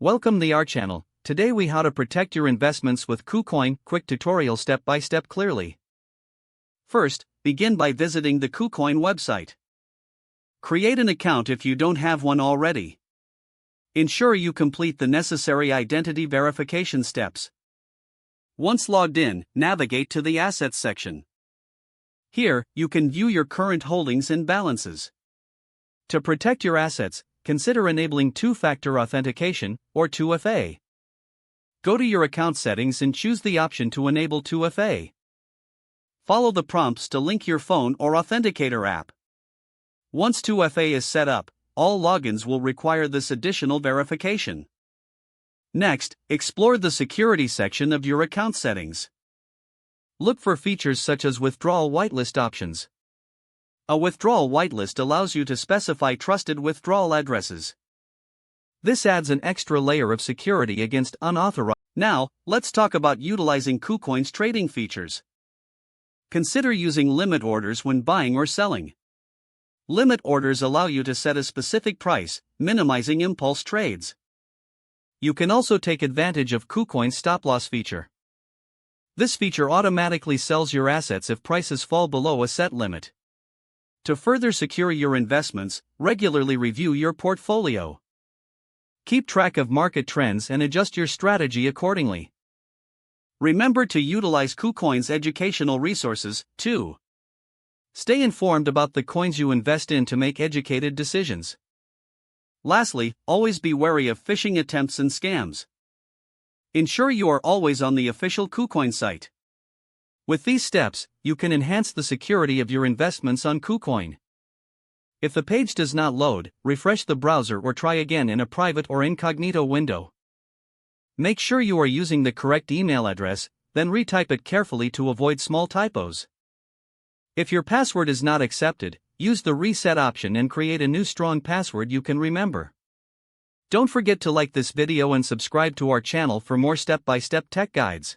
Welcome to our channel. Today we how to protect your investments with KuCoin. Quick tutorial step by step clearly. First, begin by visiting the KuCoin website. Create an account if you don't have one already. Ensure you complete the necessary identity verification steps. Once logged in, navigate to the Assets section. Here, you can view your current holdings and balances. To protect your assets, consider enabling two-factor authentication, or 2FA. Go to your account settings and choose the option to enable 2FA. Follow the prompts to link your phone or authenticator app. Once 2FA is set up, all logins will require this additional verification. Next, explore the security section of your account settings. Look for features such as withdrawal whitelist options. A withdrawal whitelist allows you to specify trusted withdrawal addresses. This adds an extra layer of security against unauthorized. Now, let's talk about utilizing KuCoin's trading features. Consider using limit orders when buying or selling. Limit orders allow you to set a specific price, minimizing impulse trades. You can also take advantage of KuCoin's stop-loss feature. This feature automatically sells your assets if prices fall below a set limit. To further secure your investments, regularly review your portfolio. Keep track of market trends and adjust your strategy accordingly. Remember to utilize KuCoin's educational resources, too. Stay informed about the coins you invest in to make educated decisions. Lastly, always be wary of phishing attempts and scams. Ensure you are always on the official KuCoin site. With these steps, you can enhance the security of your investments on KuCoin. If the page does not load, refresh the browser or try again in a private or incognito window. Make sure you are using the correct email address, then retype it carefully to avoid small typos. If your password is not accepted, use the reset option and create a new strong password you can remember. Don't forget to like this video and subscribe to our channel for more step-by-step tech guides.